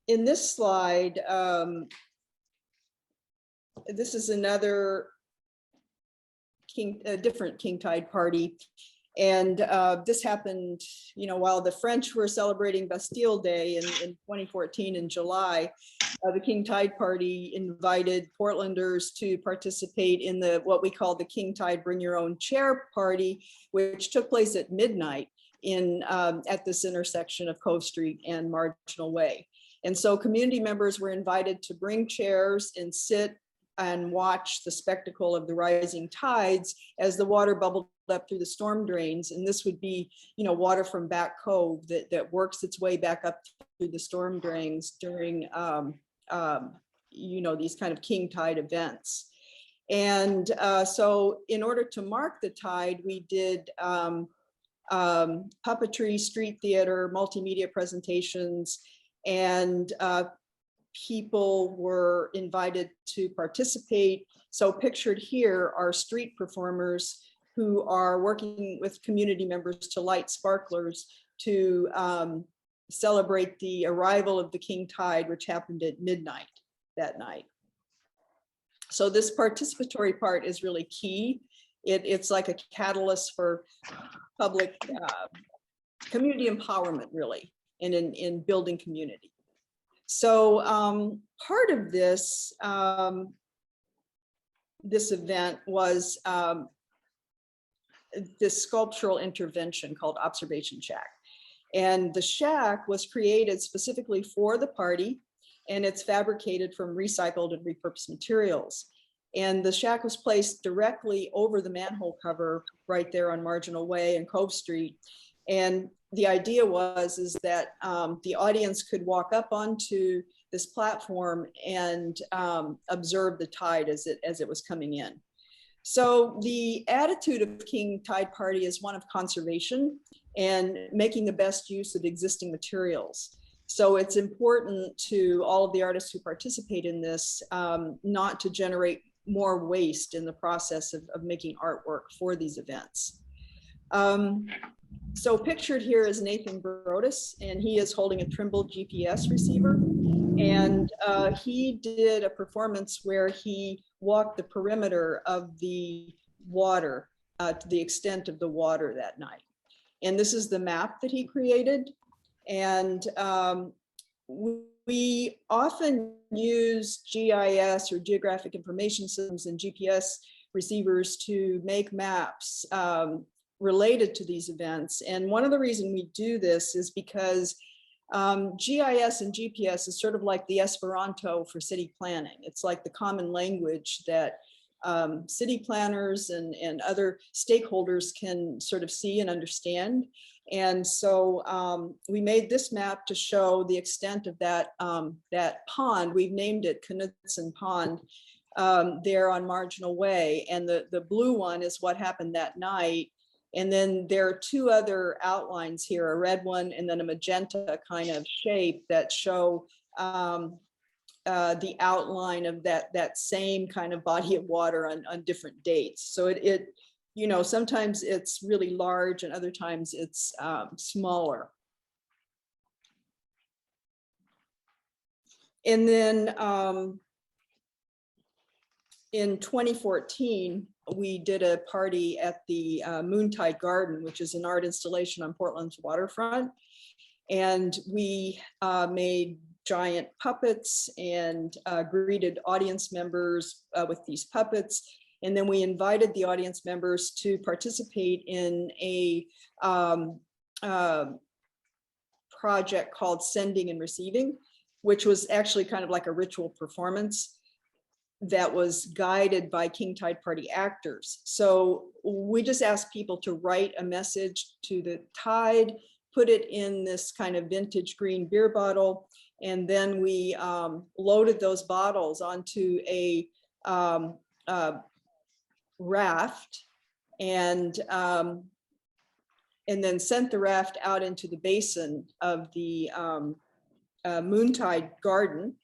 in this slide, this is another different king tide party. And this happened, while the French were celebrating Bastille Day in 2014 in July. The King Tide Party invited Portlanders to participate in what we call the King Tide Bring Your Own Chair party, which took place at midnight at this intersection of Cove Street and Marginal Way. And so community members were invited to bring chairs and sit and watch the spectacle of the rising tides as the water bubbled up through the storm drains. And this would be, water from Back Cove that works its way back up through the storm drains during, these kind of king tide events. And so in order to mark the tide, we did puppetry, street theater, multimedia presentations, and people were invited to participate. So pictured here are street performers who are working with community members to light sparklers to celebrate the arrival of the king tide, which happened at midnight that night. So this participatory part is really key. It's like a catalyst for public community empowerment, really, and in building community. So part of this this event was this sculptural intervention called Observation Shack. And the shack was created specifically for the party, and it's fabricated from recycled and repurposed materials. And the shack was placed directly over the manhole cover right there on Marginal Way and Cove Street. And the idea is that the audience could walk up onto this platform and observe the tide as it was coming in. So the attitude of King Tide Party is one of conservation and making the best use of existing materials. So it's important to all of the artists who participate in this not to generate more waste in the process of making artwork for these events. So pictured here is Nathan Brodus, and he is holding a Trimble GPS receiver. And he did a performance where he walked the perimeter of the water to the extent of the water that night. And this is the map that he created. And we often use GIS or geographic information systems and GPS receivers to make maps related to these events. And one of the reasons we do this is because GIS and GPS is sort of like the Esperanto for city planning. It's like the common language that city planners and other stakeholders can sort of see and understand. And so we made this map to show the extent of that pond. We've named it Knudsen Pond there on Marginal Way. And the blue one is what happened that night. And then there are two other outlines here, a red one and then a magenta kind of shape that show the outline of that same kind of body of water on different dates. So it sometimes it's really large and other times it's smaller. And then in 2014, we did a party at the Moontide Garden, which is an art installation on Portland's waterfront. And we made giant puppets and greeted audience members with these puppets. And then we invited the audience members to participate in a project called Sending and Receiving, which was actually kind of like a ritual performance that was guided by King Tide Party actors. So we just asked people to write a message to the tide, put it in this kind of vintage green beer bottle, and then we loaded those bottles onto a raft and then sent the raft out into the basin of the Moontide Garden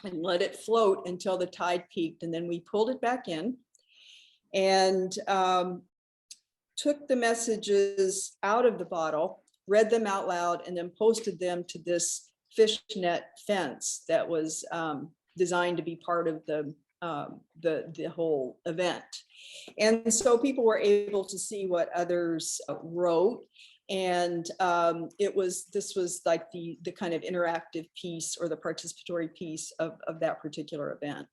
and let it float until the tide peaked. And then we pulled it back in and took the messages out of the bottle, read them out loud, and then posted them to this fishnet fence that was designed to be part of the whole event. And so people were able to see what others wrote. And this was like the kind of interactive piece or the participatory piece of that particular event.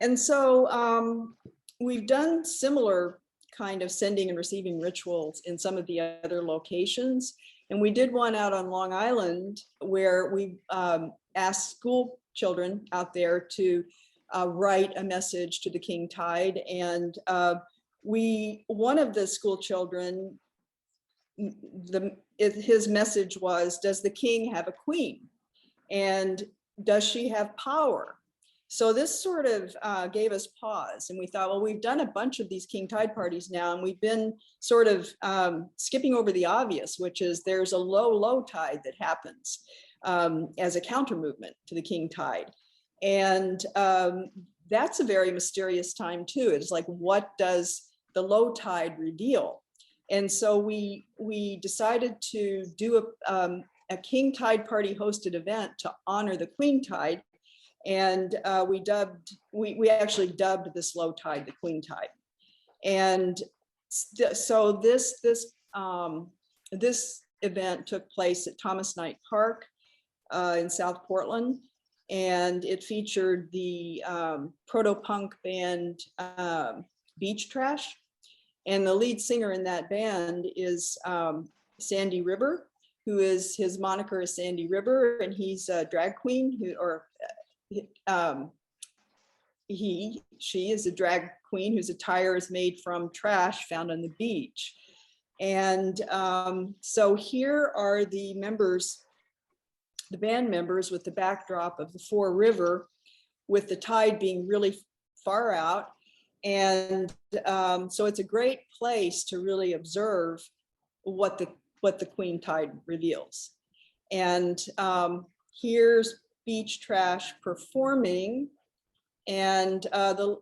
And so we've done similar kind of sending and receiving rituals in some of the other locations. And we did one out on Long Island where we asked school children out there to write a message to the king tide. And one of the school children, his message was, does the king have a queen? And does she have power? So this sort of gave us pause, and we thought, well, we've done a bunch of these king tide parties now, and we've been sort of skipping over the obvious, which is there's a low tide that happens as a counter movement to the king tide. And that's a very mysterious time too. It's like, what does the low tide reveal? And so we decided to do a king tide party hosted event to honor the queen tide. And we actually dubbed this low tide the queen tide. And so this event took place at Thomas Knight Park in South Portland, and it featured the proto-punk band Beach Trash, and the lead singer in that band is Sandy River, who is, his moniker is Sandy River, and he's a drag queen she is a drag queen whose attire is made from trash found on the beach. And so here are the members, the band members, with the backdrop of the Fore River, with the tide being really far out. And so it's a great place to really observe what the queen tide reveals. And here's Beach Trash performing, and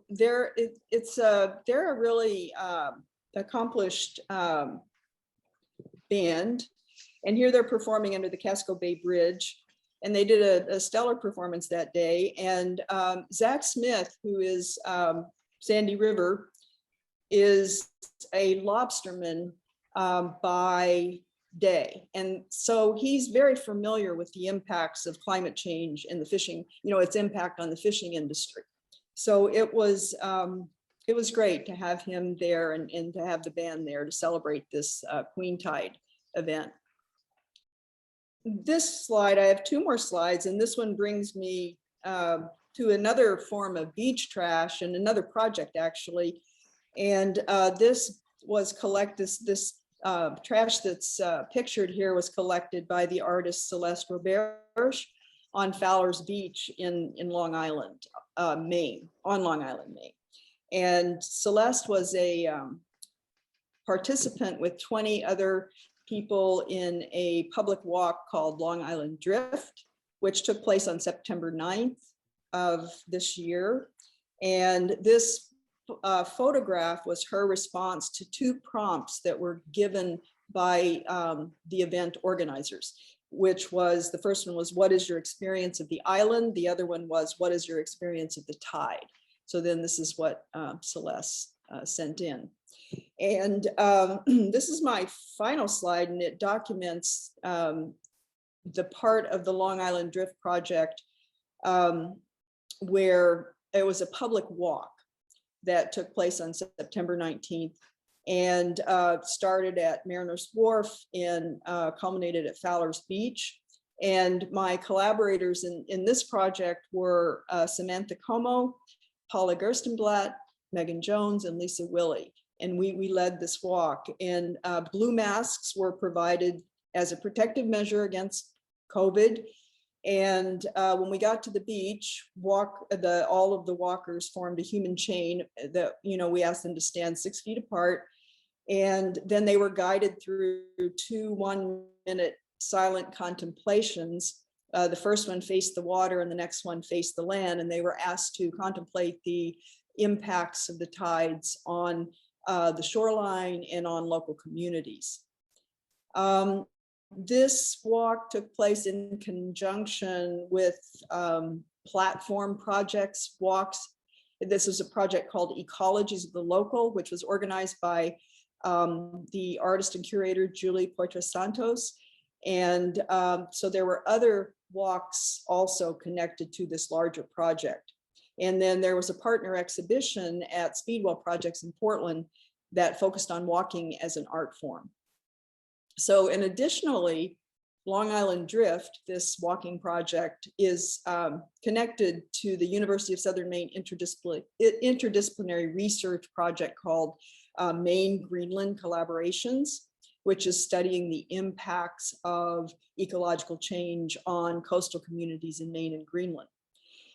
they're a really accomplished band, and here they're performing under the Casco Bay Bridge, and they did a stellar performance that day. And Zach Smith, who is Sandy River, is a lobsterman by day, and so he's very familiar with the impacts of climate change and the fishing, its impact on the fishing industry. So it was great to have him there and to have the band there to celebrate this queen tide event. This slide, I have two more slides, and this one brings me to another form of beach trash and another project actually. And this was this trash that's pictured here was collected by the artist Celeste Roberge on Fowler's Beach in Long Island, Maine, on Long Island, Maine. And Celeste was a participant with 20 other people in a public walk called Long Island Drift, which took place on September 9th of this year. And this photograph was her response to two prompts that were given by the event organizers, which was, the first one was, what is your experience of the island? The other one was, what is your experience of the tide? So then this is what Celeste sent in. And this is my final slide, and it documents the part of the Long Island Drift project where it was a public walk that took place on September 19th and started at Mariner's Wharf and culminated at Fowler's Beach. And my collaborators in this project were Samantha Como, Paula Gerstenblatt, Megan Jones, and Lisa Willey. And we led this walk, and blue masks were provided as a protective measure against COVID. And when we got to the beach, all of the walkers formed a human chain that, we asked them to stand 6 feet apart. And then they were guided through 2 1-minute silent contemplations. The first one faced the water and the next one faced the land. And they were asked to contemplate the impacts of the tides on the shoreline and on local communities. This walk took place in conjunction with platform projects walks. This is a project called Ecologies of the Local, which was organized by the artist and curator Julie Poitras Santos. And so there were other walks also connected to this larger project. And then there was a partner exhibition at Speedwell Projects in Portland that focused on walking as an art form. So, and additionally, Long Island Drift, this walking project, is connected to the University of Southern Maine interdisciplinary research project called Maine-Greenland Collaborations, which is studying the impacts of ecological change on coastal communities in Maine and Greenland.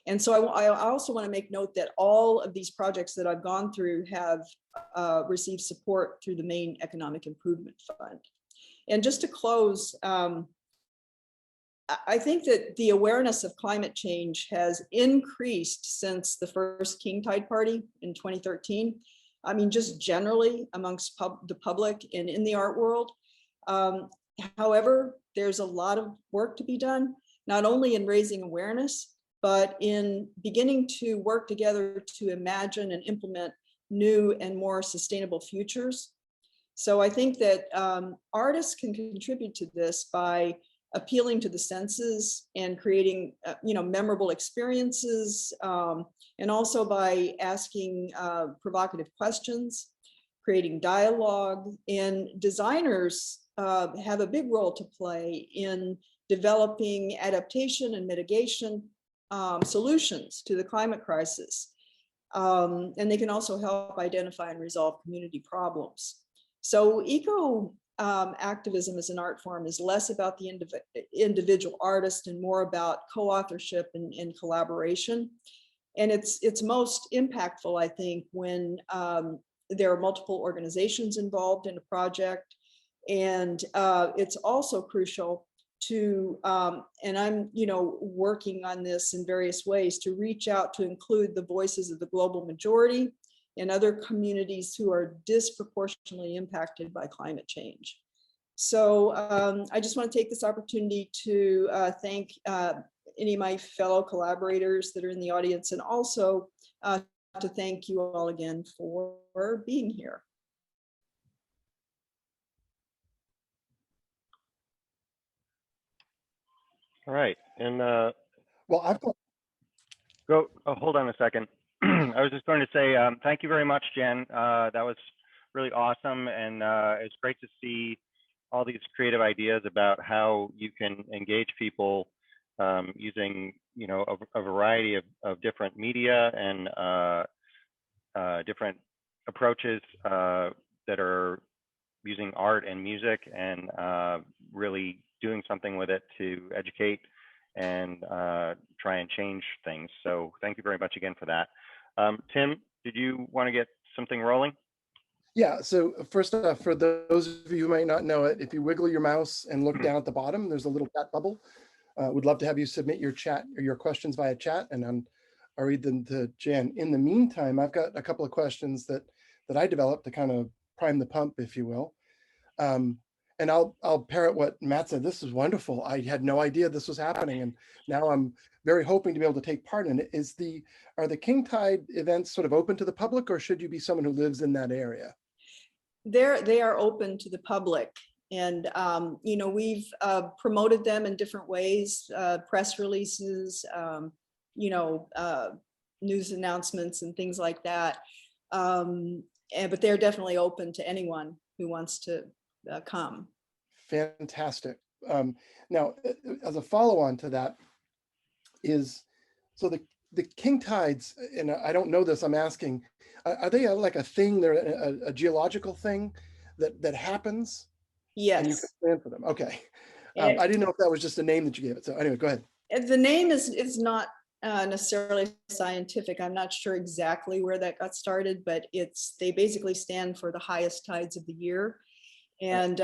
And so I also want to make note that all of these projects that I've gone through have received support through the Maine Economic Improvement Fund. And just to close, I think that the awareness of climate change has increased since the first King Tide Party in 2013. I mean, just generally amongst the public and in the art world. However, there's a lot of work to be done, not only in raising awareness, but in beginning to work together to imagine and implement new and more sustainable futures. So I think that artists can contribute to this by appealing to the senses and creating, memorable experiences, and also by asking provocative questions, creating dialogue. And designers have a big role to play in developing adaptation and mitigation solutions to the climate crisis. And they can also help identify and resolve community problems. So eco activism as an art form is less about the individual artist and more about co-authorship and collaboration. And it's most impactful, I think, when there are multiple organizations involved in a project. And it's also crucial to, and I'm, working on this in various ways, to reach out to include the voices of the global majority and other communities who are disproportionately impacted by climate change. So I just want to take this opportunity to thank any of my fellow collaborators that are in the audience, and also to thank you all again for being here. All right, and well, I've got. Go. Oh, hold on a second. I was just going to say thank you very much, Jen. That was really awesome, and it's great to see all these creative ideas about how you can engage people using, a variety of different media and different approaches that are using art and music, and really doing something with it to educate and try and change things. So thank you very much again for that. Tim, did you want to get something rolling? Yeah, so first off, for those of you who might not know it, if you wiggle your mouse and look down at the bottom, there's a little chat bubble. Would love to have you submit your chat or your questions via chat, and I'll read them to Jan. In the meantime, I've got a couple of questions that I developed to kind of prime the pump, if you will. And I'll parrot what Matt said. This is wonderful. I had no idea this was happening, and now I'm very hoping to be able to take part in it. Are the King Tide events sort of open to the public, or should you be someone who lives in that area? They are open to the public, and we've promoted them in different ways, press releases, news announcements and things like that. But they're definitely open to anyone who wants to come. Fantastic. Now, as a follow-on to that is, so the King Tides, and I don't know this, I'm asking, are they like a thing? They're a geological thing that happens? Yes. And you can plan for them. Okay. I didn't know if that was just a name that you gave it. So anyway, go ahead. The name is not necessarily scientific. I'm not sure exactly where that got started, but they basically stand for the highest tides of the year. And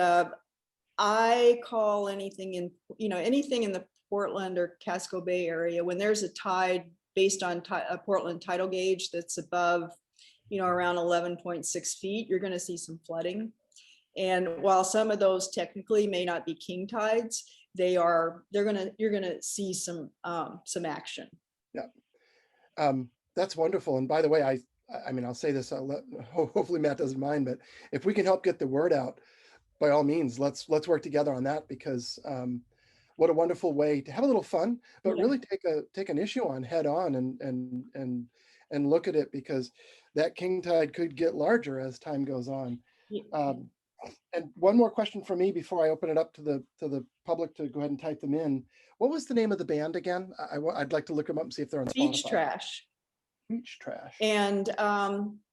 I call anything in the Portland or Casco Bay area, when there's a tide based on a Portland tidal gauge that's above, around 11.6 feet, you're going to see some flooding. And while some of those technically may not be king tides, you're gonna see some action. Yeah, that's wonderful. And by the way, I mean, I'll say this, hopefully Matt doesn't mind, but if we can help get the word out, by all means, let's work together on that, because what a wonderful way to have a little fun, but Yeah. really take an issue on head on and look at it, because that king tide could get larger as time goes on. Yeah. And one more question for me before I open it up to the public to go ahead and type them in. What was the name of the band again? I'd like to look them up and see if they're on Beach Spotify. Trash. Beach Trash. And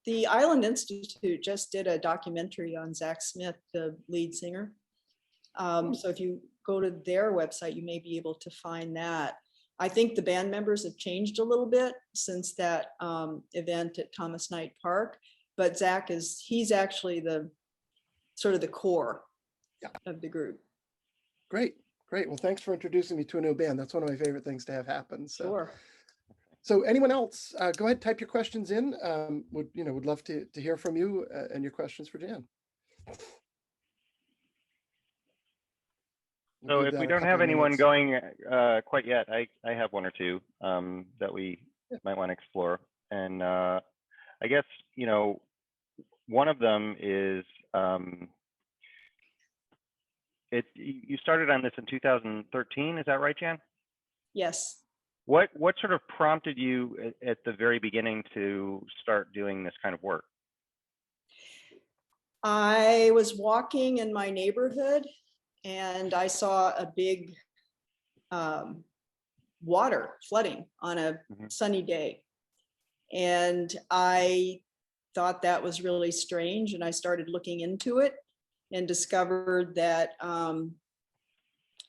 the Island Institute just did a documentary on Zach Smith, the lead singer. So if you go to their website, you may be able to find that. I think the band members have changed a little bit since that event at Thomas Knight Park, but Zach he's actually the sort of the core of the group. Great. Well, thanks for introducing me to a new band. That's one of my favorite things to have happen. So. Sure. So anyone else, go ahead, type your questions in. Would love to hear from you and your questions for Jan. So if we don't have anyone going quite yet, I have one or two that we might want to explore. And I guess, one of them is you started on this in 2013, is that right, Jan? Yes. What sort of prompted you at the very beginning to start doing this kind of work? I was walking in my neighborhood and I saw a big water flooding on a sunny day. And I thought that was really strange. And I started looking into it and discovered that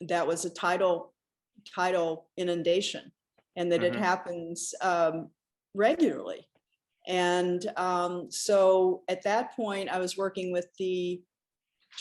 that was a tidal inundation, and that it happens regularly. And so at that point, I was working with the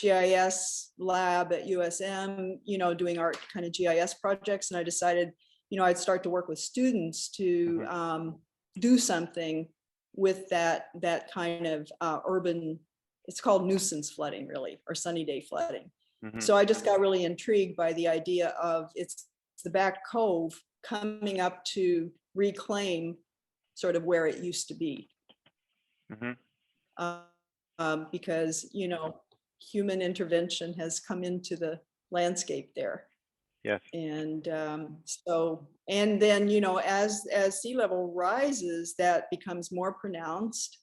GIS lab at USM, doing art kind of GIS projects. And I decided, I'd start to work with students to do something with that kind of urban, it's called nuisance flooding, really, or sunny day flooding. So I just got really intrigued by the idea of it's the back cove coming up to reclaim sort of where it used to be. Because, human intervention has come into the landscape there. Yes. And and then, as sea level rises, that becomes more pronounced.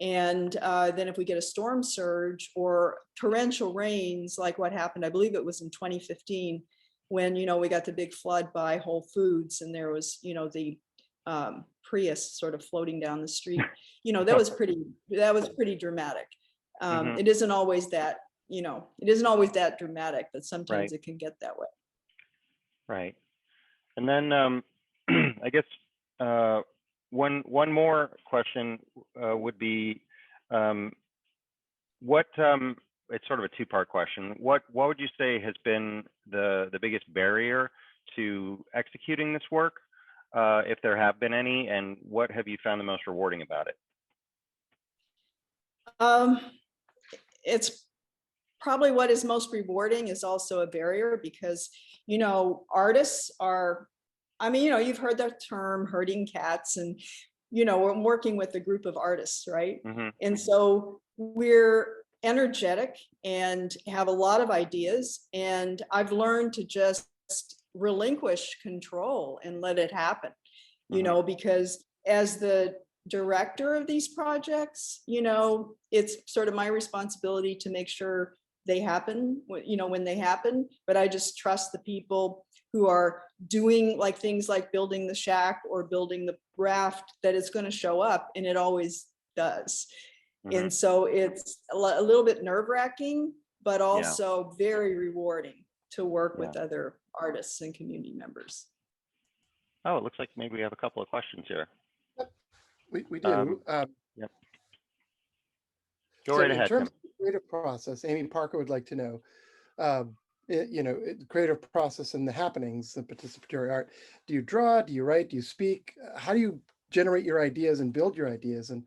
And then if we get a storm surge or torrential rains, like what happened, I believe it was in 2015, when, we got the big flood by Whole Foods, and there was, the Prius sort of floating down the street, that was pretty dramatic. It isn't always that, dramatic, but sometimes it can get that way. Right. And then I guess one more question would be what it's sort of a two-part question. What would you say has been the biggest barrier to executing this work, if there have been any, and what have you found the most rewarding about it? It's probably what is most rewarding is also a barrier, because, artists are, you've heard the term herding cats, and, we're working with a group of artists, right? And so we're energetic and have a lot of ideas. And I've learned to just relinquish control and let it happen, because as the director of these projects, it's sort of my responsibility to make sure they happen, when they happen. But I just trust the people who are doing things like building the shack or building the raft, that it's going to show up, and it always does. And so it's a little bit nerve-wracking, but also very rewarding to work with other artists and community members. Oh, it looks like maybe we have a couple of questions here. We do. Yep. Go right ahead, in terms Tim. of the creative process, Amy Parker would like to know, the creative process and the happenings of participatory art. Do you draw? Do you write? Do you speak? How do you generate your ideas and build your ideas? And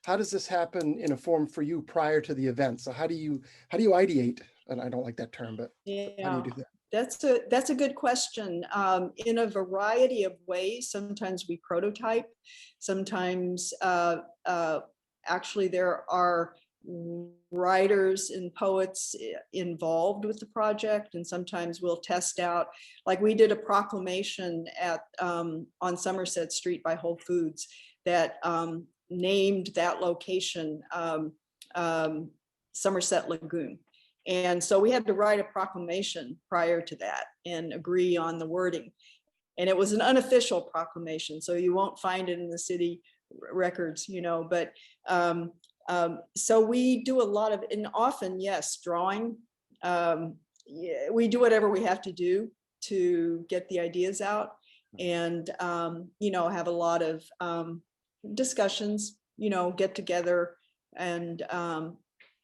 how does this happen in a form for you prior to the event? So how do you ideate? And I don't like that term, but how do Yeah, you do that? that's a good question. In a variety of ways. Sometimes we prototype. Sometimes actually there are writers and poets involved with the project, and sometimes we'll test out. Like we did a proclamation at on Somerset Street by Whole Foods that named that location Somerset Lagoon. And so we had to write a proclamation prior to that and agree on the wording. And it was an unofficial proclamation, so you won't find it in the city records, you know, but so we do a lot of, and often, yes, drawing. Yeah, we do whatever we have to do to get the ideas out, and you know, have a lot of discussions, you know, get together and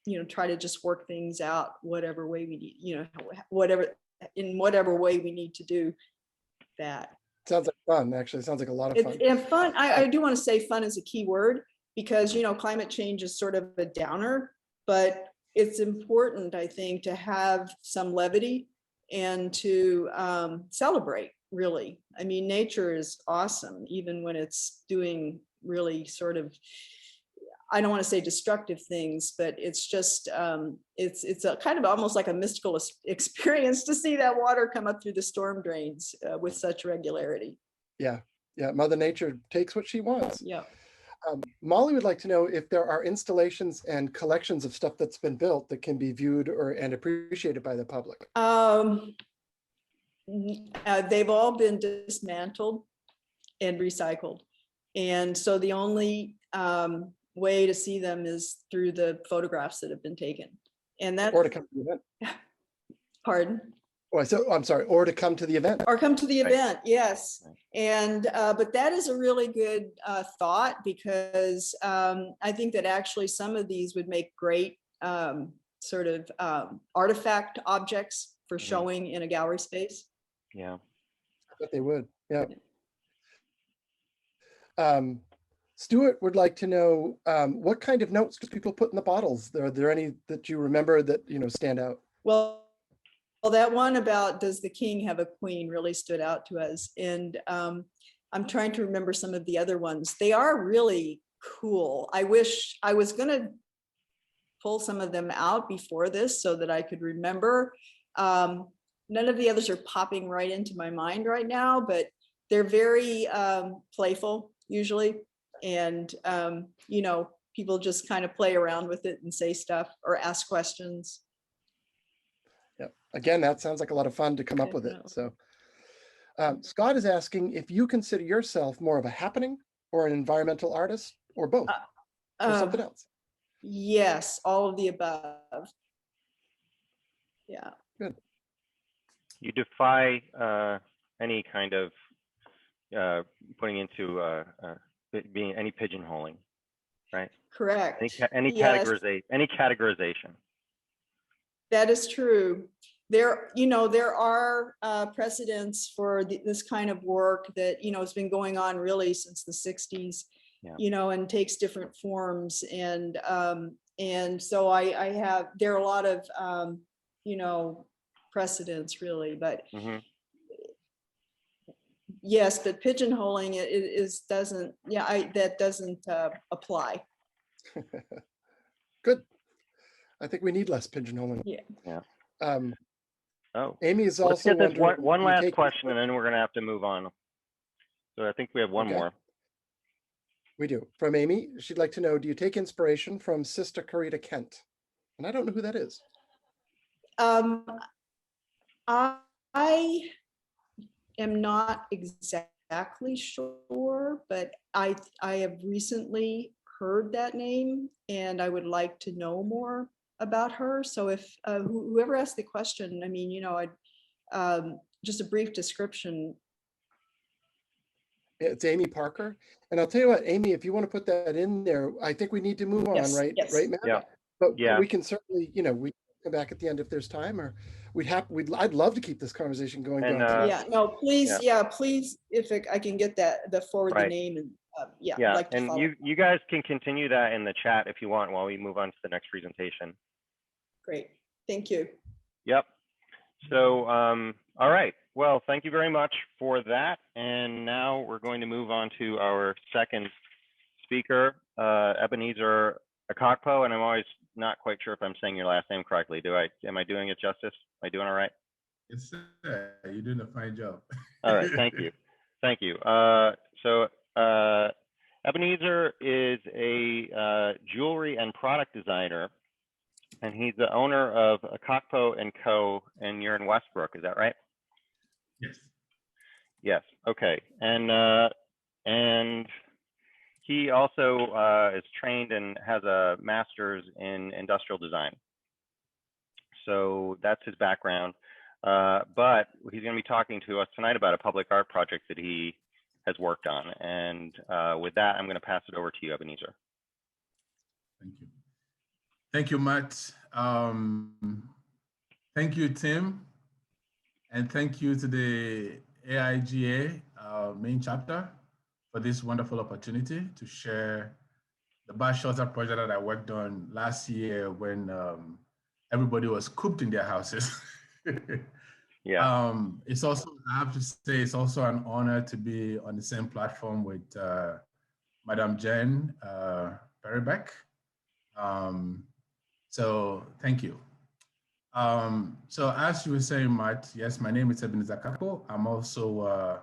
you know, try to just work things out whatever way we need, you know, in whatever way we need to do that. Sounds like fun, actually. Sounds like a lot of fun. And fun, I do want to say fun is a key word, because, you know, climate change is sort of a downer, but it's important, I think, to have some levity and to celebrate, really. I mean, nature is awesome, even when it's doing really sort of, I don't want to say destructive things, but it's just, it's a kind of almost like a mystical experience to see that water come up through the storm drains with such regularity. Yeah, yeah. Mother Nature takes what she wants. Yeah. Molly would like to know if there are installations and collections of stuff that's been built that can be viewed and appreciated by the public. They've all been dismantled and recycled. And so the only way to see them is through the photographs that have been taken. And that, or to come to the event. Pardon? Oh, I'm sorry, or to come to the event. Or come to the event, yes. And but that is a really good thought, because I think that actually some of these would make great sort of artifact objects for showing in a gallery space. Yeah, I bet they would. Yeah. Stuart would like to know what kind of notes do people put in the bottles? Are there any that you remember that, you know, stand out? Well, that one about does the king have a queen really stood out to us. And I'm trying to remember some of the other ones. They are really cool. I wish I was going to pull some of them out before this so that I could remember. None of the others are popping right into my mind right now, but they're very playful usually. And, you know, people just kind of play around with it and say stuff or ask questions. Yeah, again, that sounds like a lot of fun to come up with it. So Scott is asking if you consider yourself more of a happening or an environmental artist, or both, or something else. Yes, all of the above. Yeah. Good. You defy any kind of putting into being any pigeonholing, right? Correct. Any categorization. That is true. There, you know, there are precedents for this kind of work that, you know, has been going on really since the 60s, you know, and takes different forms. And so I have, there are a lot of, you know, precedents really, but yes, but pigeonholing doesn't, that doesn't apply. Good. I think we need less pigeonholing. Yeah. Amy is Let's also get this one last question, and then we're going to have to move on. So I think we have one more. We do. From Amy, she'd like to know, do you take inspiration from Sister Corita Kent? And I don't know who that is. I am not exactly sure, but I have recently heard that name, and I would like to know more about her. So if whoever asked the question, I mean, you know, I'd just a brief description. It's Amy Parker. And I'll tell you what, Amy, if you want to put that in there, I think we need to move on, right? Yes. Right, Matt? Yeah. But we can certainly, you know, we come back at the end if there's time, or I'd love to keep this conversation going. And, yeah, no, please, please, if I can get the forward the name and Yeah, I'd Yeah, like to and follow. you guys can continue that in the chat if you want while we move on to the next presentation. Great, thank you. Yep. So, all right. Well, thank you very much for that. And now we're going to move on to our second speaker, Ebenezer Akakpo, and I'm always not quite sure if I'm saying your last name correctly. Am I doing it justice? Am I doing all right? Yes, sir. You're doing a fine job. All right, thank you. Thank you. Ebenezer is a jewelry and product designer, and he's the owner of Akakpo & Co., and you're in Westbrook, is that right? Yes. Yes, okay. And he also is trained and has a master's in industrial design. So that's his background. But he's going to be talking to us tonight about a public art project that he has worked on. And with that, I'm going to pass it over to you, Ebenezer. Thank you. Thank you, Matt. Thank you, Tim. And thank you to the AIGA main chapter for this wonderful opportunity to share the bar shelter project that I worked on last year when everybody was cooped in their houses. Yeah. It's also, I have to say, it's also an honor to be on the same platform with Madam Jen Perrybeck. So thank you. So as you were saying, Matt, yes, my name is Ebenezer Akakpo. I'm also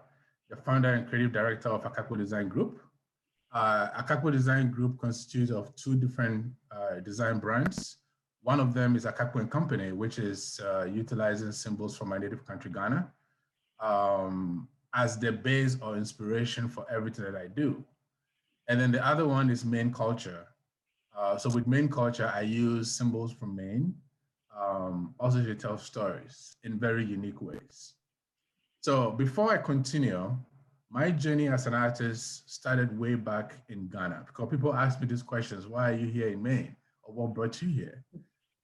the founder and creative director of Akakpo Design Group. Akakpo Design Group constitutes of two different design brands. One of them is Akakpo & Company, which is utilizing symbols from my native country, Ghana, as the base or inspiration for everything that I do. And then the other one is Maine Culture. So with Maine Culture, I use symbols from Maine, also to tell stories in very unique ways. So before I continue, my journey as an artist started way back in Ghana, because people ask me these questions: why are you here in Maine? Or what brought you here?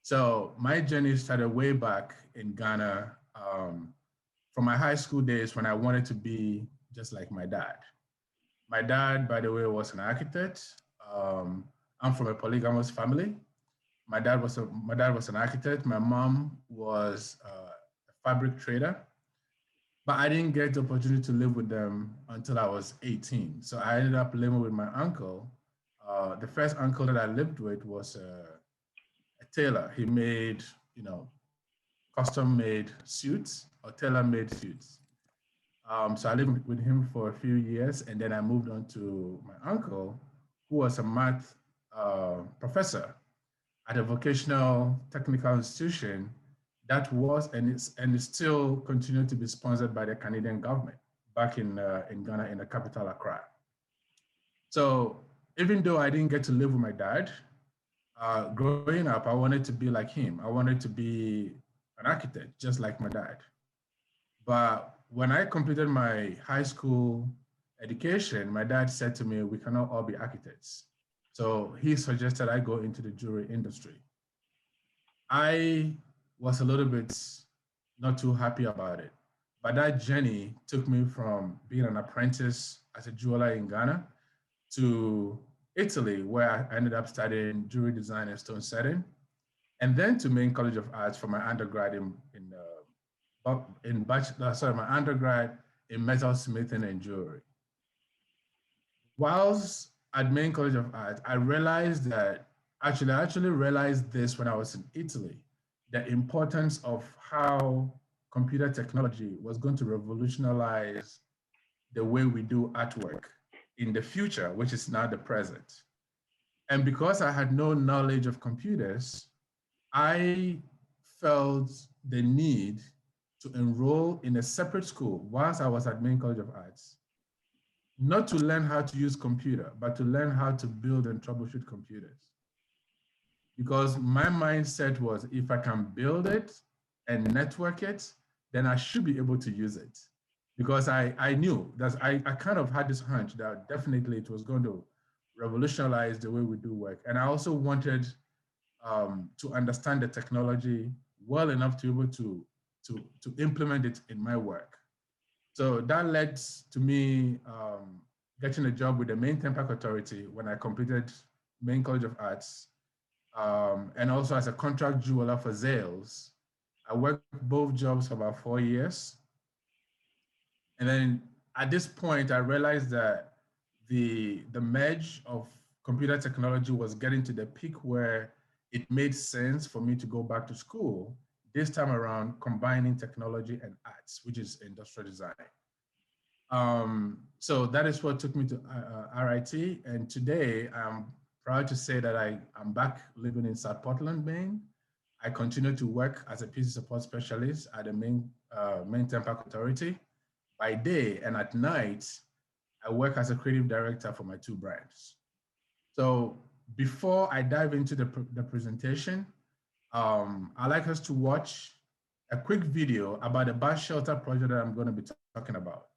So my journey started way back in Ghana from my high school days when I wanted to be just like my dad. My dad, by the way, was an architect. I'm from a polygamous family. My dad was an architect. My mom was a fabric trader. But I didn't get the opportunity to live with them until I was 18. So I ended up living with my uncle. The first uncle that I lived with was a tailor. He made, custom-made suits or tailor-made suits. So I lived with him for a few years, and then I moved on to my uncle, who was a math professor at a vocational technical institution that was and is still continued to be sponsored by the Canadian government back in Ghana, in the capital, Accra. So even though I didn't get to live with my dad, growing up, I wanted to be like him. I wanted to be an architect, just like my dad. But when I completed my high school education, my dad said to me, we cannot all be architects. So he suggested I go into the jewelry industry. I was a little bit not too happy about it. But that journey took me from being an apprentice as a jeweler in Ghana to Italy, where I ended up studying jewelry design and stone setting, and then to Maine College of Arts for my undergrad my undergrad in metalsmithing and jewelry. Whilst at Maine College of Arts, I realized that I actually realized this when I was in Italy, the importance of how computer technology was going to revolutionize the way we do artwork in the future, which is now the present. And because I had no knowledge of computers, I felt the need to enroll in a separate school whilst I was at Maine College of Arts, not to learn how to use computer, but to learn how to build and troubleshoot computers. Because my mindset was, if I can build it and network it, then I should be able to use it. Because I knew that I kind of had this hunch that definitely it was going to revolutionize the way we do work. And I also wanted to understand the technology well enough to be able to implement it in my work. So that led to me getting a job with the Maine Turnpike Authority when I completed Maine College of Arts, and also as a contract jeweler for Zales. I worked both jobs for about 4 years. And then at this point, I realized that the merge of computer technology was getting to the peak where it made sense for me to go back to school, this time around combining technology and arts, which is industrial design. So that is what took me to RIT. And today I'm proud to say that I'm back living in South Portland, Maine. I continue to work as a PC support specialist at the Maine Turnpike Authority by day, and at night, I work as a creative director for my 2 brands. So before I dive into the presentation, I'd like us to watch a quick video about the bus shelter project that I'm going to be talking about.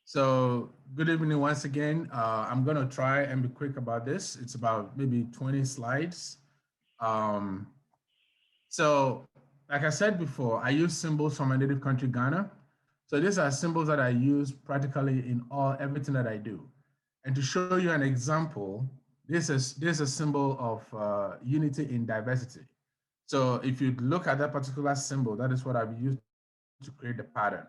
So good evening once again. I'm gonna try and be quick about this. It's about maybe 20 slides. So like I said before, I use symbols from my native country, Ghana. So these are symbols that I use practically in everything that I do. And to show you an example, this is a symbol of unity in diversity. So if you look at that particular symbol, that is what I've used to create the pattern.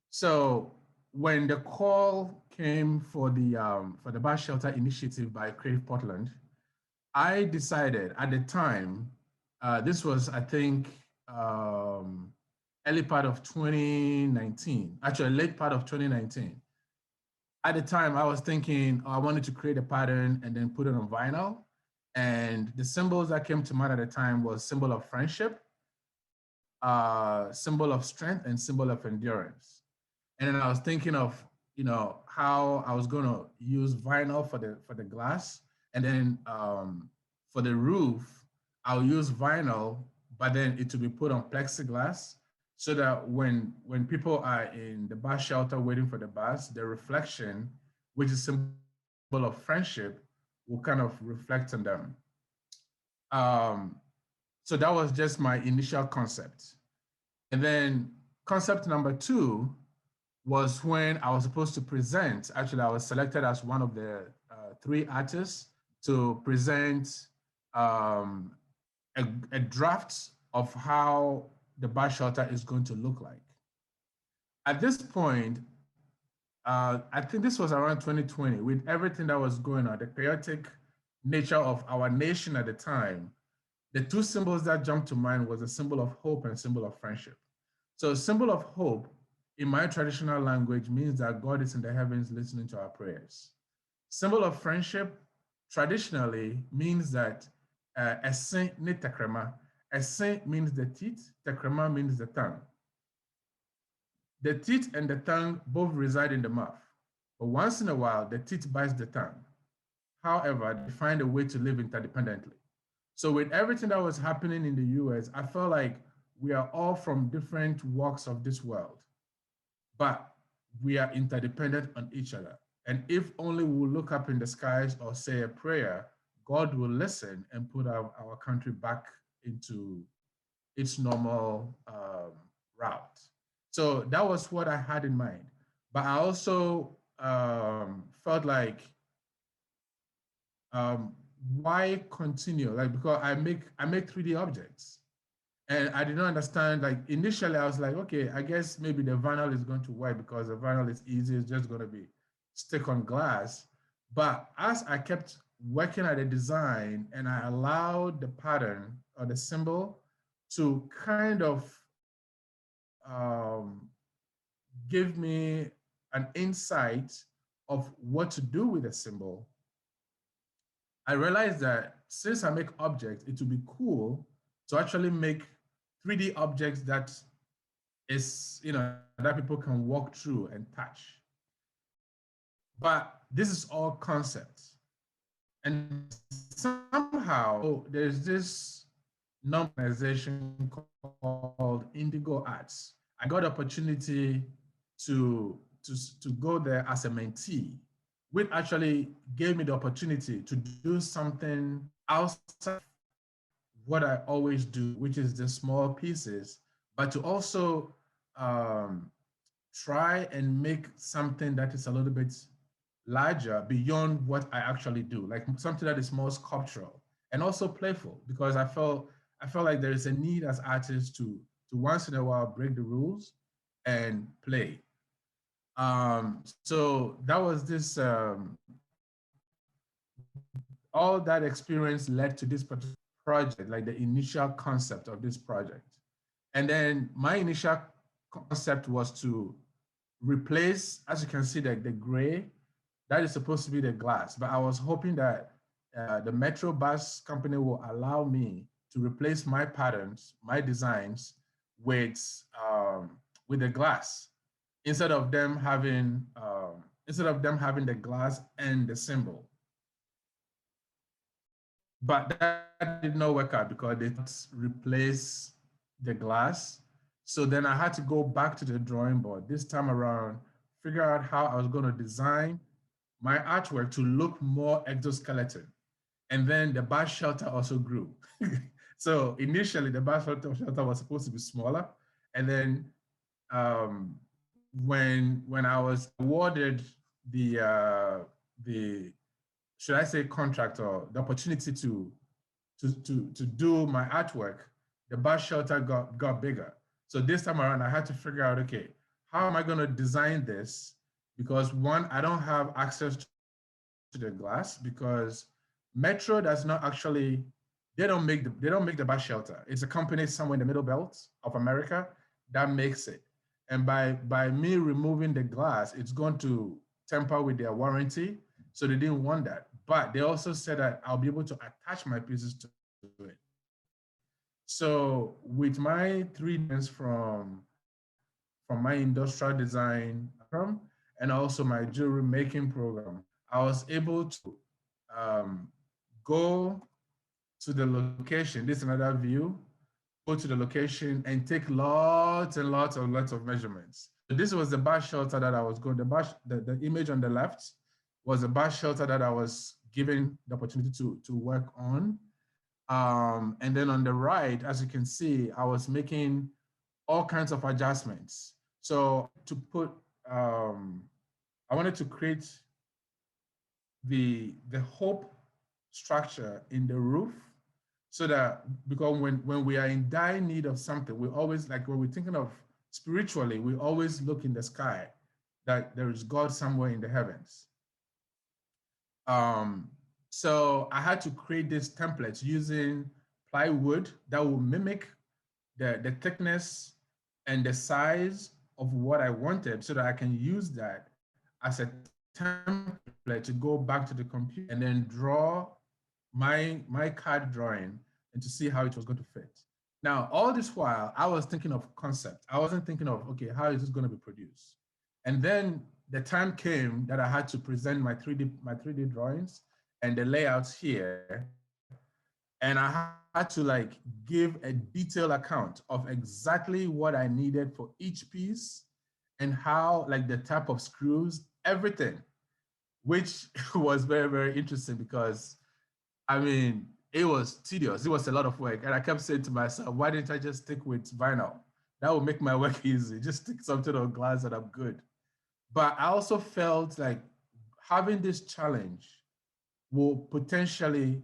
So when the call came for the bus shelter initiative by Creative Portland, I decided at the time, this was, I think, early part of 2019, actually late part of 2019. At the time, I was thinking, I wanted to create a pattern and then put it on vinyl. And the symbols that came to mind at the time was symbol of friendship, symbol of strength, and symbol of endurance. And then I was thinking of, how I was going to use vinyl for the glass, and then for the roof, I'll use vinyl, but then it will be put on plexiglass, so that when people are in the bus shelter waiting for the bus, the reflection, which is symbol of friendship, will kind of reflect on them. So that was just my initial concept. And then concept number 2 was when I was supposed to present. Actually, I was selected as one of the 3 artists to present a draft of how the bus shelter is going to look like. At this point, I think this was around 2020, with everything that was going on, the chaotic nature of our nation at the time, the 2 symbols that jumped to mind was a symbol of hope and symbol of friendship. So symbol of hope, in my traditional language, means that God is in the heavens listening to our prayers. Symbol of friendship, traditionally, means that ese ne tekrema. Ese means the teeth, tekrema means the tongue. The teeth and the tongue both reside in the mouth, but once in a while, the teeth bites the tongue. However, they find a way to live interdependently. So with everything that was happening in the US, I felt like we are all from different walks of this world, but we are interdependent on each other. And if only we look up in the skies or say a prayer, God will listen and put our country back into its normal route. So that was what I had in mind. But I also felt like, um, why continue? Like, because I make 3D objects, and I did not understand. Like initially, I was like, okay, I guess maybe the vinyl is going to work because the vinyl is easy. It's just going to be stick on glass. But as I kept working at the design and I allowed the pattern or the symbol to kind of give me an insight of what to do with the symbol, I realized that since I make objects, it would be cool to actually make 3D objects that is, that people can walk through and touch. But this is all concepts. And somehow there's this organization called Indigo Arts. I got opportunity to go there as a mentee, which actually gave me the opportunity to do something outside what I always do, which is the small pieces, but to also try and make something that is a little bit larger beyond what I actually do, like something that is more sculptural and also playful, because I felt like there is a need as artists to once in a while break the rules and play. So that was this, all that experience led to this particular project, like the initial concept of this project. And then my initial concept was to replace, as you can see, the gray, that is supposed to be the glass. But I was hoping that the Metro Bus company will allow me to replace my patterns, my designs with the glass, instead of them having the glass and the symbol. But that did not work out because they didn't replace the glass. So then I had to go back to the drawing board this time around, figure out how I was going to design my artwork to look more exoskeleton. And then the bus shelter also grew. So initially the bus shelter was supposed to be smaller. And then when I was awarded the should I say contract, or the opportunity to do my artwork, the bus shelter got bigger. So this time around, I had to figure out, okay, how am I going to design this? Because one, I don't have access to the glass, because Metro does not actually, they don't make the bus shelter. It's a company somewhere in the middle belt of America that makes it. And by me removing the glass, it's going to tamper with their warranty. So they didn't want that. But they also said that I'll be able to attach my pieces to it. So with my 3Ds from my industrial design program and also my jewelry making program, I was able to go to the location. This is another view. Go to the location and take lots and lots of measurements. So this was the bus shelter that I was going. The image on the left was a bus shelter that I was given the opportunity to work on. And then on the right, as you can see, I was making all kinds of adjustments. So to put, I wanted to create the hope structure in the roof, so that, because when we are in dire need of something, we always, like when we're thinking of spiritually, we always look in the sky, that there is God somewhere in the heavens. So I had to create this template using plywood that will mimic the thickness and the size of what I wanted, so that I can use that as a template to go back to the computer and then draw my CAD drawing and to see how it was going to fit. Now, all this while, I was thinking of concept. I wasn't thinking of, okay, how is this going to be produced? And then the time came that I had to present my 3D drawings and the layouts here. And I had to like give a detailed account of exactly what I needed for each piece and how, like the type of screws, everything, which was very, very interesting, because I mean, it was tedious. It was a lot of work. And I kept saying to myself, why didn't I just stick with vinyl? That would make my work easy. Just stick something on glass and I'm good. But I also felt like having this challenge will potentially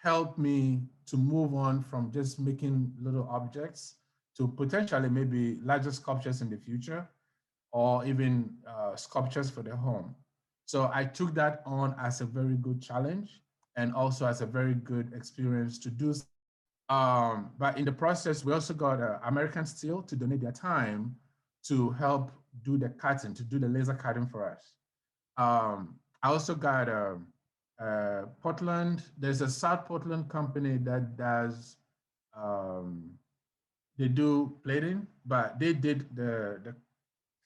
help me to move on from just making little objects to potentially maybe larger sculptures in the future, or even sculptures for the home. So I took that on as a very good challenge and also as a very good experience to do. But in the process, we also got American Steel to donate their time to help do the cutting, to do the laser cutting for us. I also got Portland. There's a South Portland company that does, um, they do plating, but they did the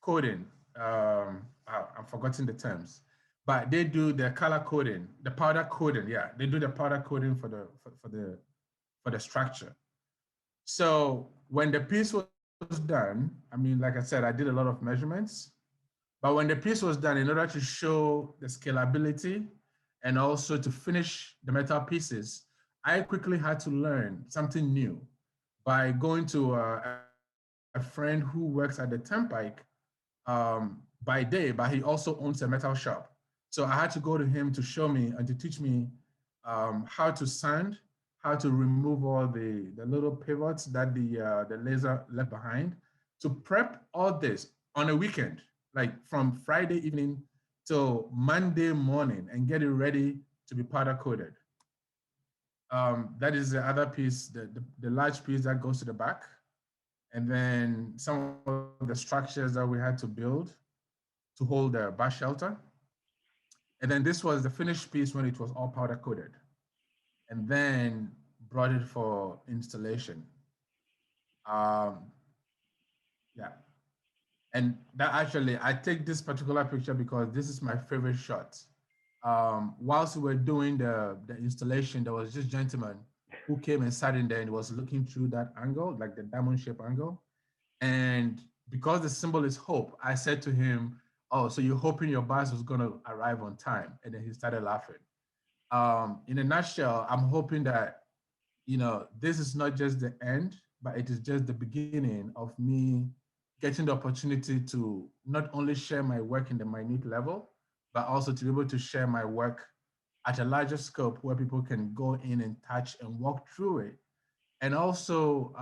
coding. I'm forgetting the terms, but they do the color coding, the powder coding. Yeah, they do the powder coding for the structure. So when the piece was done, I mean, like I said, I did a lot of measurements, but when the piece was done, in order to show the scalability and also to finish the metal pieces, I quickly had to learn something new by going to a friend who works at the Turnpike by day, but he also owns a metal shop. So I had to go to him to show me and to teach me how to sand, how to remove all the little pivots that the laser left behind, to prep all this on a weekend, like from Friday evening till Monday morning, and get it ready to be powder coated. That is the other piece, the large piece that goes to the back. And then some of the structures that we had to build to hold the bus shelter. And then this was the finished piece when it was all powder coated. And then brought it for installation. Um, yeah. And that actually, I take this particular picture because this is my favorite shot. Whilst we were doing the installation, there was this gentleman who came and sat in there and was looking through that angle, like the diamond shape angle. And because the symbol is hope, I said to him, "Oh, so you're hoping your bus was going to arrive on time?" And then he started laughing. In a nutshell, I'm hoping that, this is not just the end, but it is just the beginning of me getting the opportunity to not only share my work in the minute level, but also to be able to share my work at a larger scope where people can go in and touch and walk through it, and also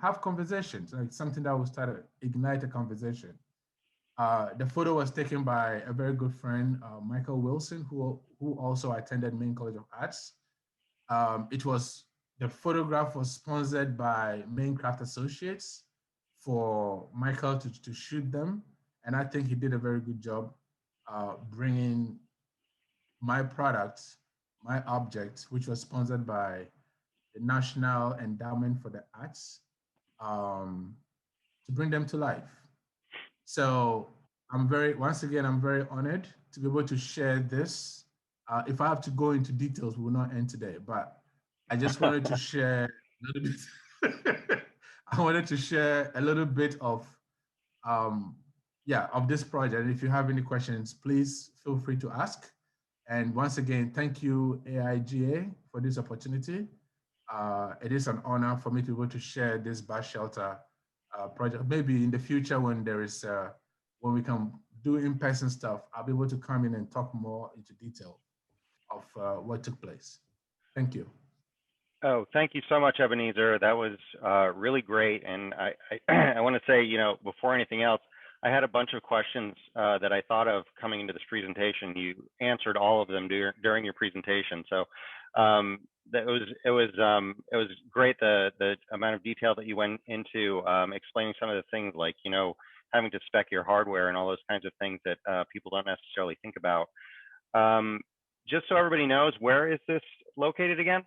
have conversations, like something that will start to ignite a conversation. The photo was taken by a very good friend, Michael Wilson, who also attended Maine College of Arts. The photograph was sponsored by Maine Craft Associates for Michael to shoot them. And I think he did a very good job bringing my product, my object, which was sponsored by the National Endowment for the Arts, um, to bring them to life. So once again, I'm very honored to be able to share this. If I have to go into details, we will not end today, but I just wanted to share a little bit. I wanted to share a little bit um, of this project. And if you have any questions, please feel free to ask. And once again, thank you, AIGA, for this opportunity. It is an honor for me to be able to share this bus shelter project. Maybe in the future, when when we can do in-person stuff, I'll be able to come in and talk more into detail of what took place. Thank you. Oh, thank you so much, Ebenezer. That was really great. And I want to say, before anything else, I had a bunch of questions that I thought of coming into this presentation. You answered all of them during your presentation. So it was great, the amount of detail that you went into explaining some of the things, like having to spec your hardware and all those kinds of things that people don't necessarily think about. Just so everybody knows, where is this located again?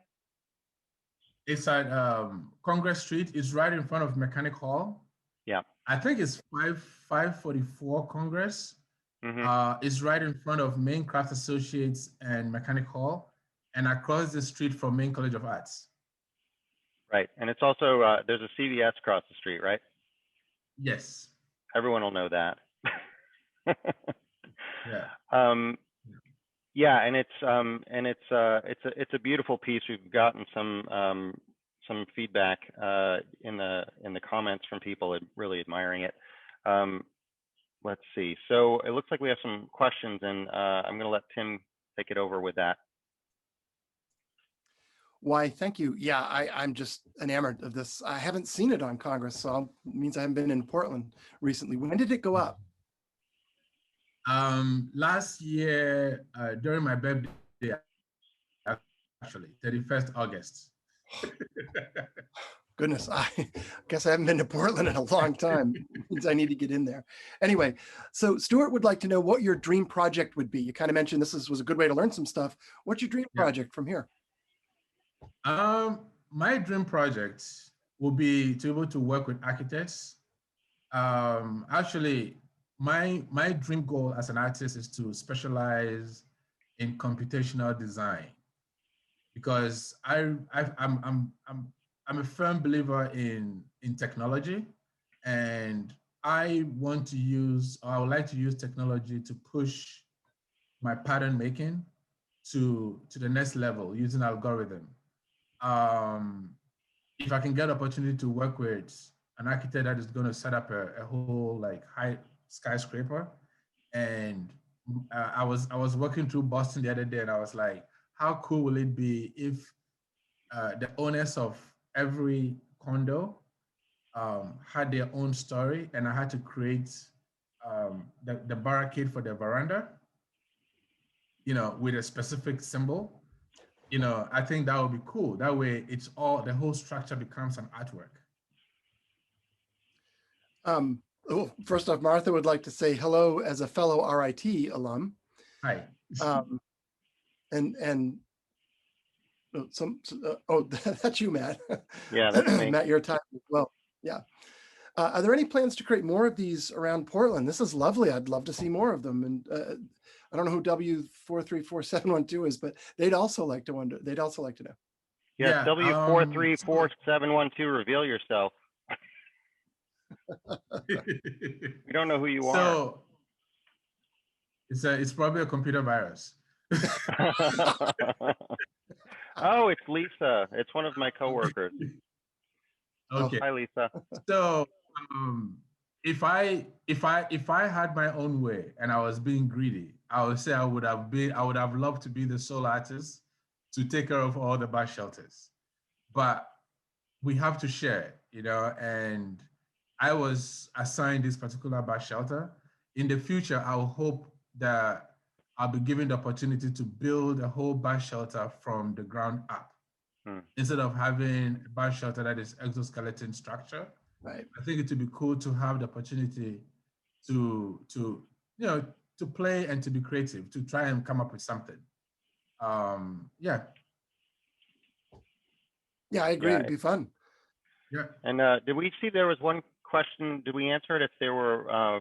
It's at Congress Street. It's right in front of Mechanic Hall. Yeah. I think it's 544 Congress. Mm-hmm. It's right in front of Maine Craft Associates and Mechanic Hall, and across the street from Maine College of Arts. Right, and it's also, there's a CVS across the street, right? Yes. Everyone will know that. Yeah. Yeah, and it's a beautiful piece. We've gotten some feedback in the comments from people really admiring it. Let's see. So it looks like we have some questions, and I'm going to let Tim take it over with that. Why, thank you. Yeah, I'm just enamored of this. I haven't seen it on Congress, so it means I haven't been in Portland recently. When did it go up? Last year, during my birthday, actually, 31st August. Goodness, I guess I haven't been to Portland in a long time. It means I need to get in there. Anyway, so Stuart would like to know what your dream project would be. You kind of mentioned this was a good way to learn some stuff. What's your dream project from here? My dream project will be to be able to work with architects. Actually, my dream goal as an artist is to specialize in computational design, because I'm a firm believer in technology, and I want to use, or I would like to use technology to push my pattern making to the next level using algorithm. If I can get opportunity to work with an architect that is going to set up a whole like high skyscraper, and I was working through Boston the other day, and I was like, how cool will it be if the owners of every condo had their own story, and I had to create the barricade for the veranda, with a specific symbol. I think that would be cool. That way, the whole structure becomes an artwork. First off, Martha would like to say hello as a fellow RIT alum. Hi. And that's you, Matt. Yeah, that's me. Matt, you're a time as well. Yeah. Are there any plans to create more of these around Portland? This is lovely. I'd love to see more of them. And I don't know who W434712 is, but they'd also like to know. Yeah, W434712. Reveal yourself. We don't know who you are. So it's probably a computer virus. Oh, it's Lisa. It's one of my coworkers. Okay. Hi, Lisa. So if I had my own way and I was being greedy, I would say I would have loved to be the sole artist to take care of all the bus shelters. But we have to share, and I was assigned this particular bus shelter. In the future, I will hope that I'll be given the opportunity to build a whole bus shelter from the ground up. Instead of having a bus shelter that is exoskeleton structure. Right. I think it would be cool to have the opportunity to play and to be creative, to try and come up with something. Yeah. Yeah, I agree. It'd be fun. Yeah. And did we see there was one question? Did we answer it if there were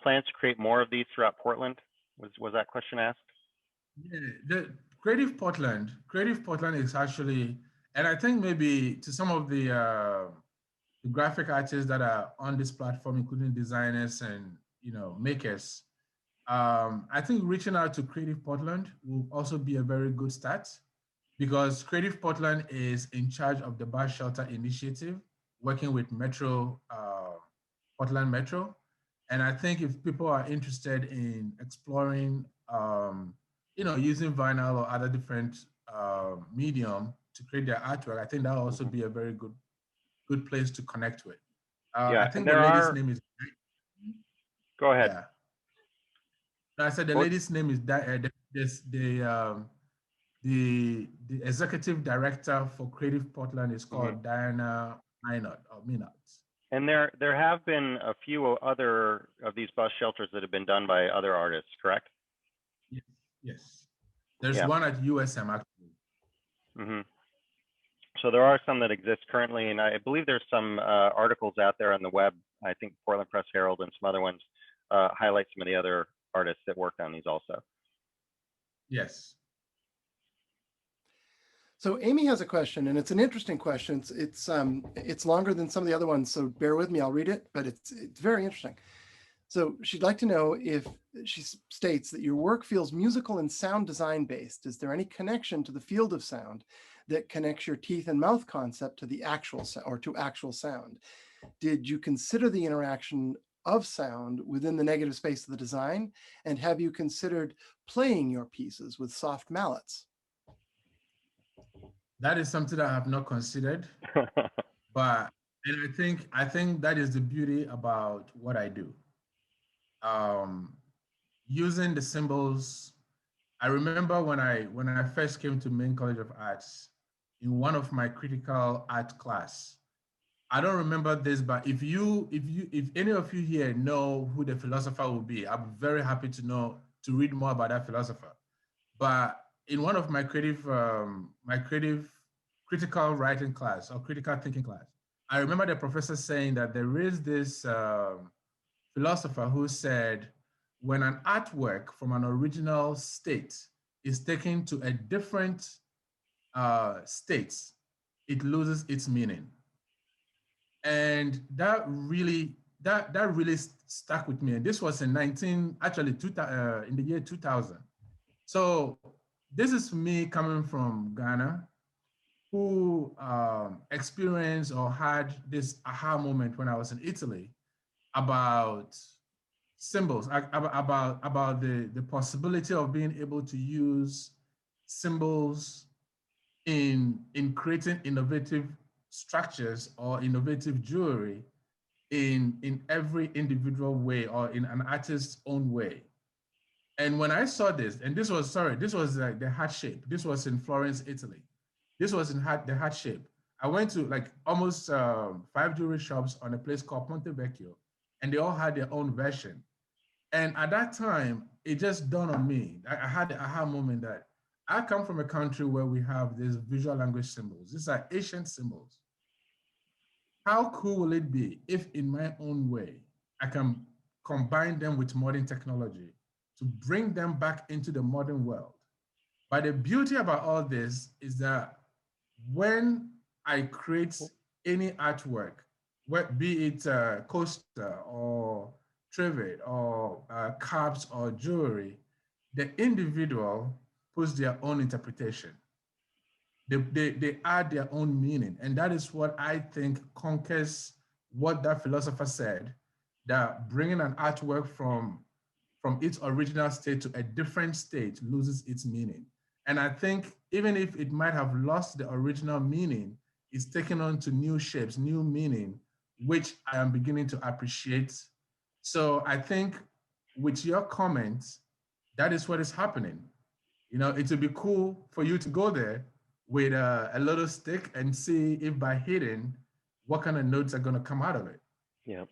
plans to create more of these throughout Portland? Was that question asked? Yeah, the Creative Portland is actually, and I think maybe to some of the graphic artists that are on this platform, including designers and makers, I think reaching out to Creative Portland will also be a very good start, because Creative Portland is in charge of the bus shelter initiative, working with Portland Metro. And I think if people are interested in exploring, using vinyl or other different medium to create their artwork, I think that will also be a very good place to connect with. Yeah, I think the lady's name is. Go ahead. Yeah. I said the lady's name is the executive director for Creative Portland is called Diana Minot. And there have been a few other of these bus shelters that have been done by other artists, correct? Yes. There's one at USM actually. So there are some that exist currently, and I believe there's some articles out there on the web. I think Portland Press Herald and some other ones highlight some of the other artists that worked on these also. Yes. So Amy has a question, and it's an interesting question. It's longer than some of the other ones, so bear with me. I'll read it, but it's very interesting. So she'd like to know if she states that your work feels musical and sound design based. Is there any connection to the field of sound that connects your teeth and mouth concept to the actual sound or to actual sound? Did you consider the interaction of sound within the negative space of the design? And have you considered playing your pieces with soft mallets? That is something that I have not considered, but and I think that is the beauty about what I do. Using the symbols. I remember when I first came to Maine College of Arts in one of my critical art class. I don't remember this, but if any of you here know who the philosopher will be, I'm very happy to read more about that philosopher. But in one of my creative critical writing class or critical thinking class, I remember the professor saying that there is this philosopher who said, when an artwork from an original state is taken to a different state, it loses its meaning. And that really stuck with me. And this was in in the year 2000. So this is me coming from Ghana, who experienced or had this aha moment when I was in Italy about symbols, about the possibility of being able to use symbols in creating innovative structures or innovative jewelry in every individual way or in an artist's own way. And when I saw this, and this was like the heart shape. This was in Florence, Italy. This was the heart shape. I went to like almost 5 jewelry shops on a place called Ponte Vecchio, and they all had their own version. And at that time, it just dawned on me. I had the aha moment that I come from a country where we have these visual language symbols. These are ancient symbols. How cool will it be if, in my own way, I can combine them with modern technology to bring them back into the modern world? But the beauty about all this is that when I create any artwork, be it a coaster or trivet or cups or jewelry, the individual puts their own interpretation. They add their own meaning. And that is what I think conquers what that philosopher said, that bringing an artwork from its original state to a different state loses its meaning. And I think even if it might have lost the original meaning, it's taken on to new shapes, new meaning, which I am beginning to appreciate. So I think with your comments, that is what is happening. You know, it would be cool for you to go there with a little stick and see if by hitting, what kind of notes are going to come out of it. Yeah.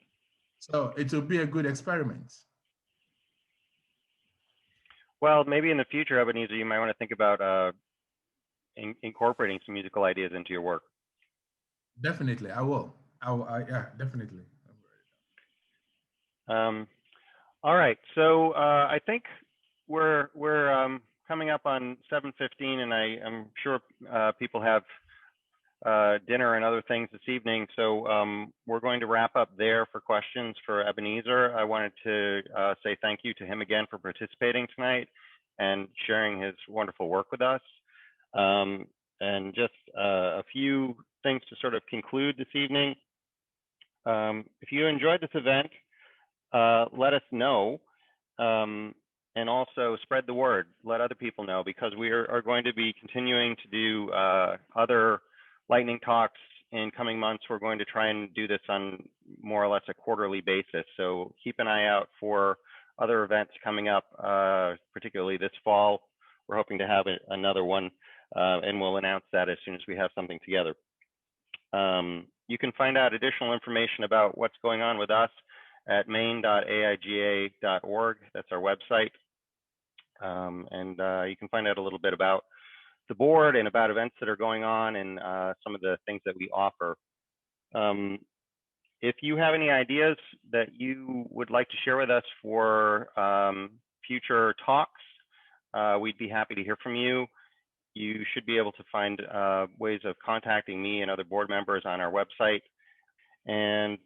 So it will be a good experiment. Well, maybe in the future, Ebenezer, you might want to think about incorporating some musical ideas into your work. Definitely, I will. Yeah, definitely. All right, so I think we're coming up on 7:15, and I am sure people have dinner and other things this evening. So we're going to wrap up there for questions for Ebenezer. I wanted to say thank you to him again for participating tonight and sharing his wonderful work with us. And just a few things to sort of conclude this evening. If you enjoyed this event, let us know. And also spread the word, let other people know, because we are going to be continuing to do other lightning talks in coming months. We're going to try and do this on more or less a quarterly basis. So keep an eye out for other events coming up, particularly this fall. We're hoping to have another one, and we'll announce that as soon as we have something together. You can find out additional information about what's going on with us at maine.aiga.org. That's our website. And you can find out a little bit about the board and about events that are going on and some of the things that we offer. If you have any ideas that you would like to share with us for future talks, we'd be happy to hear from you. You should be able to find ways of contacting me and other board members on our website. And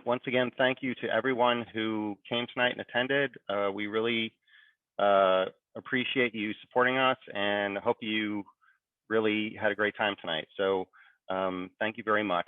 once once again, thank you to everyone who came tonight and attended. We really appreciate you supporting us and hope you really had a great time tonight. So thank you very much.